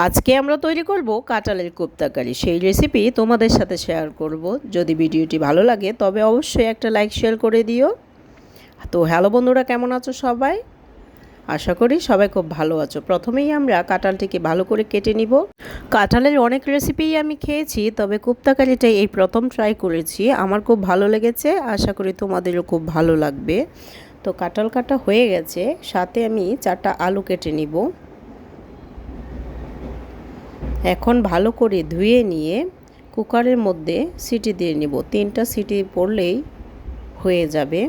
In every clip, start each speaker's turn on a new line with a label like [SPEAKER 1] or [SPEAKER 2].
[SPEAKER 1] আজকে আমরা তৈরি করব কাঁঠালের কোপ্তা কারি। সেই রেসিপি তোমাদের সাথে শেয়ার করব। যদি ভিডিওটি ভালো লাগে তবে অবশ্যই একটা লাইক শেয়ার করে দিও। তো হ্যালো বন্ধুরা, কেমন আছো সবাই? আশা করি সবাই খুব ভালো আছো। প্রথমেই আমরা কাঁঠালটিকে ভালো করে কেটে নিব। কাঁঠালের অনেক রেসিপিই আমি খেয়েছি, তবে কোপ্তা কারিটাই এই প্রথম ট্রাই করেছি। আমার খুব ভালো লেগেছে, আশা করি তোমাদেরও খুব ভালো লাগবে। তো কাঁঠাল কাটা হয়ে গেছে, সাথে আমি 4টা আলু কেটে নিব। এখন ভালো করে ধুয়ে নিয়ে কুকারের মধ্যে সিটি দিয়ে নিব। 3টা সিটি পড়লেই হয়ে যাবে।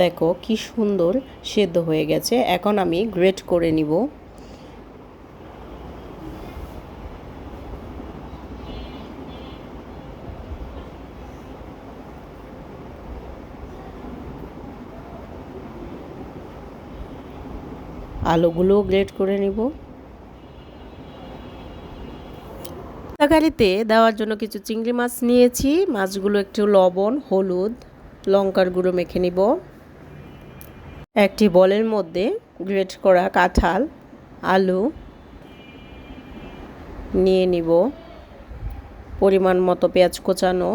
[SPEAKER 1] দেখো কি সুন্দর সেদ্ধ হয়ে গেছে। এখন আমি গ্রেট করে নিব। আলুগুলোও গ্রেট করে নিব। তরকারিতে দেওয়ার জন্য কিছু চিংড়ি মাছ নিয়েছি। মাছগুলো একটু লবণ, হলুদ, লঙ্কার গুঁড়ো মেখে নিব। একটি বলের মধ্যে গ্রেট করা কাঁঠাল, আলু নিয়ে নিব। পরিমাণ মতো পেঁয়াজ কোচানো,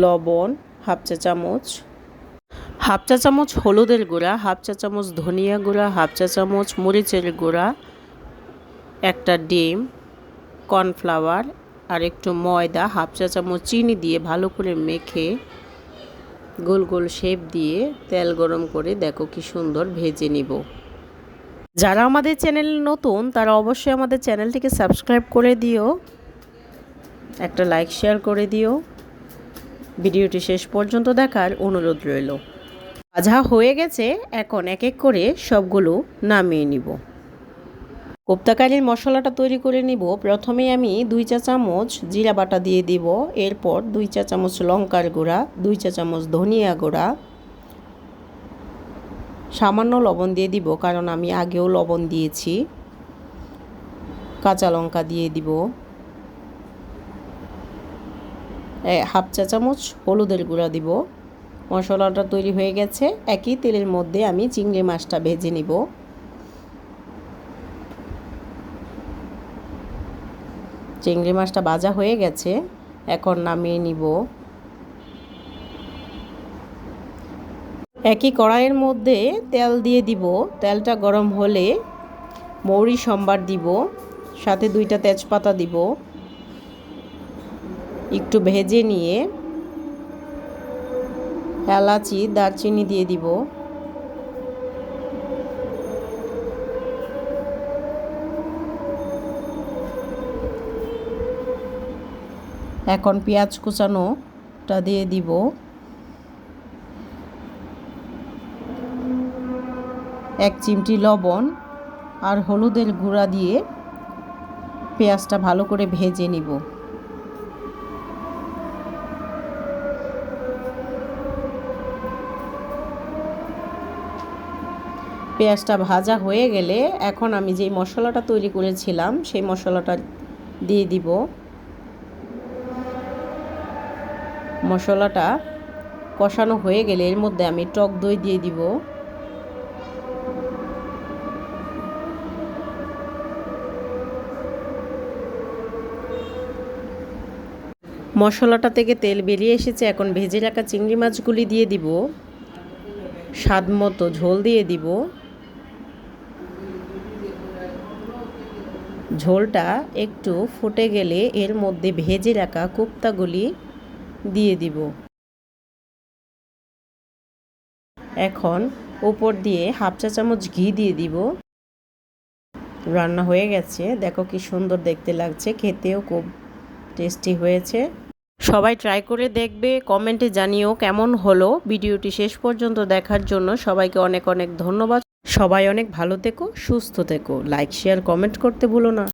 [SPEAKER 1] লবণ হাফ চা চামচ, হাফ চা চামচ হলুদের গুঁড়া, হাফ চা চামচ ধনিয়া গুঁড়া, হাফ চা চামচ মরিচের গুঁড়া, একটা ডিম, কর্নফ্লাওয়ার আর একটু ময়দা, হাফ চা চামচ চিনি দিয়ে ভালো করে মেখে গোল গোল শেপ দিয়ে তেল গরম করে দেখো কি সুন্দর ভেজে নিব। যারা আমাদের চ্যানেল নতুন তারা অবশ্যই আমাদের চ্যানেলটিকে সাবস্ক্রাইব করে দিও, একটা লাইক শেয়ার করে দিও। ভিডিওটি শেষ পর্যন্ত দেখার অনুরোধ রইল। ভাজা হয়ে গেছে, এখন এক এক করে সবগুলো নামিয়ে নিব। কোপ্তা কারির মশলাটা তৈরি করে নিব। প্রথমে আমি 2 চা চামচ জিরা বাটা দিয়ে দিব। এরপর 2 চা চামচ লঙ্কার গুঁড়া, 2 চা চামচ ধনিয়া গুঁড়া, সামান্য লবণ দিয়ে দিব কারণ আমি আগেও লবণ দিয়েছি। কাঁচা লঙ্কা দিয়ে দিব। হাফ চা চামচ হলুদের গুঁড়া দিব। মশলাটা তৈরি হয়ে গেছে। একই তেলের মধ্যে আমি চিংড়ি মাছটা ভেজে নিব। চিংড়ি মাছটা ভাজা হয়ে গেছে, এখন নামিয়ে নিব। একই কড়াইয়ের মধ্যে তেল দিয়ে দিব। তেলটা গরম হলে মৌরি সম্বার দিব, সাথে 2টা তেজপাতা দিব। একটু ভেজে নিয়ে এলাচি, দারচিনি দিয়ে দিব। এখন পেঁয়াজ কুচানোটা দিয়ে দিব। এক চিমটি লবণ আর হলুদের গুঁড়া দিয়ে পেঁয়াজটা ভালো করে ভেজে নিব। পেঁয়াজটা ভাজা হয়ে গেলে এখন আমি যেই মশলাটা তৈরি করেছিলাম সেই মশলাটা দিয়ে দিব। মশলাটা কষানো হয়ে গেলে এর মধ্যে আমি টক দই দিয়ে দিব। মশলাটা থেকে তেল বেরিয়ে এসেছে, এখন ভেজে রাখা চিংড়ি মাছগুলি দিয়ে দিব। স্বাদ মতো ঝোল দিয়ে দিব। ঝোলটা একটু ফুটে গেলে এর মধ্যে ভেজে রাখা কোপ্তাগুলি দিয়ে দিব। এখন উপর দিয়ে হাফ চা চামচ ঘি দিয়ে দিব। রান্না হয়ে গেছে, দেখো কি সুন্দর দেখতে লাগছে, খেতেও খুব টেস্টি হয়েছে। সবাই ট্রাই করে দেখবে, কমেন্টে জানিও কেমন হলো। ভিডিওটি শেষ পর্যন্ত দেখার জন্য সবাইকে অনেক অনেক ধন্যবাদ। সবাই অনেক ভালো থেকো, সুস্থ থেকো। লাইক শেয়ার কমেন্ট করতে ভুলো না।